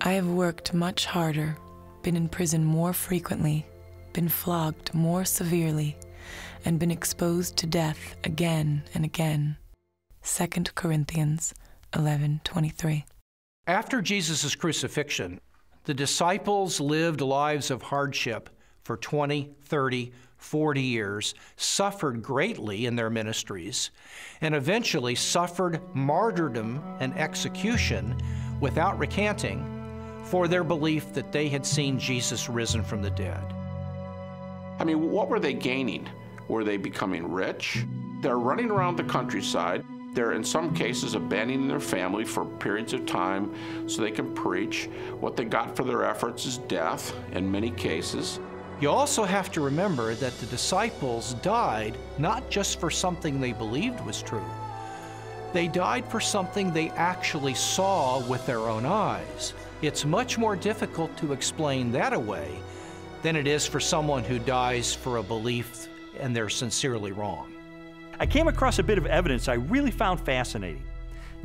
I have worked much harder, been in prison more frequently, been flogged more severely, and been exposed to death again and again. 2 Corinthians 11:23. After Jesus' crucifixion, the disciples lived lives of hardship for 20, 30, 40 years, suffered greatly in their ministries, and eventually suffered martyrdom and execution without recanting for their belief that they had seen Jesus risen from the dead. I mean, what were they gaining? Were they becoming rich? They're running around the countryside. They're, in some cases, abandoning their family for periods of time so they can preach. What they got for their efforts is death, in many cases. You also have to remember that the disciples died not just for something they believed was true. They died for something they actually saw with their own eyes. It's much more difficult to explain that away than it is for someone who dies for a belief and they're sincerely wrong. I came across a bit of evidence I really found fascinating.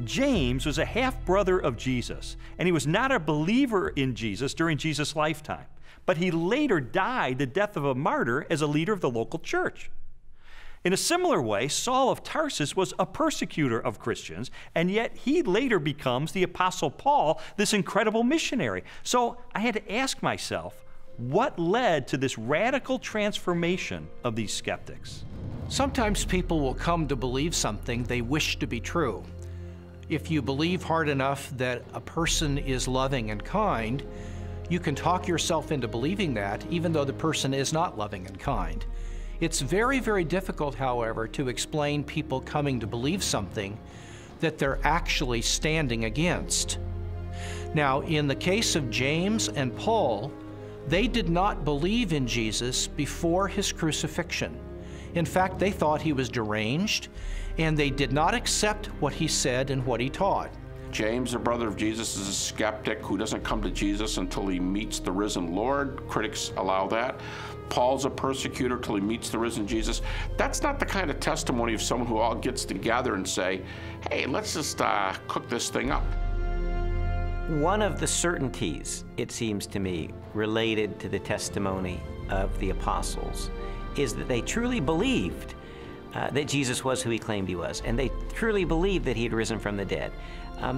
James was a half-brother of Jesus, and he was not a believer in Jesus during Jesus' lifetime, but he later died the death of a martyr as a leader of the local church. In a similar way, Saul of Tarsus was a persecutor of Christians, and yet he later becomes the Apostle Paul, this incredible missionary. So I had to ask myself, what led to this radical transformation of these skeptics? Sometimes people will come to believe something they wish to be true. If you believe hard enough that a person is loving and kind, you can talk yourself into believing that, even though the person is not loving and kind. It's very, very difficult, however, to explain people coming to believe something that they're actually standing against. Now, in the case of James and Paul, they did not believe in Jesus before his crucifixion. In fact, they thought he was deranged, and they did not accept what he said and what he taught. James, the brother of Jesus, is a skeptic who doesn't come to Jesus until he meets the risen Lord. Critics allow that. Paul's a persecutor till he meets the risen Jesus. That's not the kind of testimony of someone who all gets together and say, hey, let's just cook this thing up. One of the certainties, it seems to me, related to the testimony of the apostles is that they truly believed that Jesus was who he claimed he was, and they truly believed that he had risen from the dead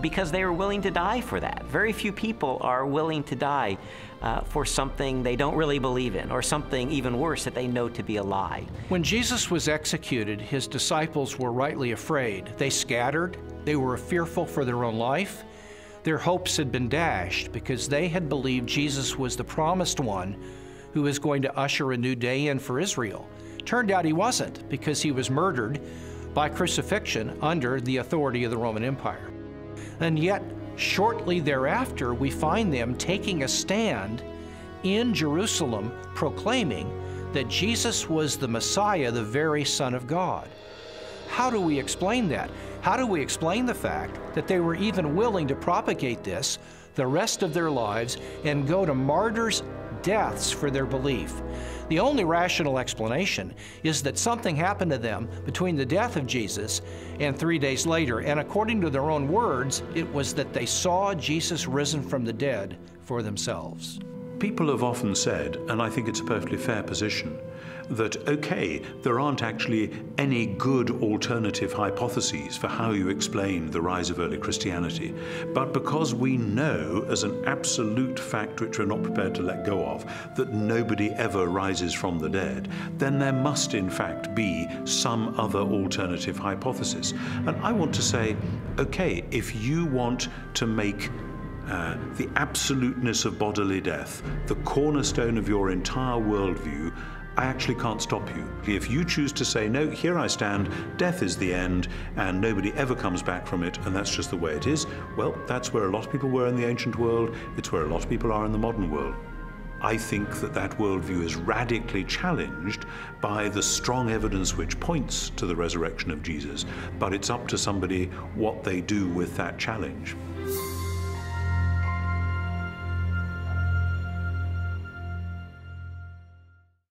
because they were willing to die for that. Very few people are willing to die for something they don't really believe in, or something even worse that they know to be a lie. When Jesus was executed, his disciples were rightly afraid. They scattered. They were fearful for their own life. Their hopes had been dashed because they had believed Jesus was the promised one who was going to usher a new day in for Israel. Turned out he wasn't, because he was murdered by crucifixion under the authority of the Roman Empire. And yet, shortly thereafter, we find them taking a stand in Jerusalem proclaiming that Jesus was the Messiah, the very Son of God. How do we explain that? How do we explain the fact that they were even willing to propagate this the rest of their lives and go to martyrs' deaths for their belief? The only rational explanation is that something happened to them between the death of Jesus and 3 days later, and according to their own words, it was that they saw Jesus risen from the dead for themselves. People have often said, and I think it's a perfectly fair position, that, okay, there aren't actually any good alternative hypotheses for how you explain the rise of early Christianity, but because we know as an absolute fact which we're not prepared to let go of, that nobody ever rises from the dead, then there must in fact be some other alternative hypothesis. And I want to say, okay, if you want to make the absoluteness of bodily death the cornerstone of your entire worldview, I actually can't stop you. If you choose to say, no, here I stand, death is the end, and nobody ever comes back from it, and that's just the way it is, well, that's where a lot of people were in the ancient world. It's where a lot of people are in the modern world. I think that that worldview is radically challenged by the strong evidence which points to the resurrection of Jesus, but it's up to somebody what they do with that challenge.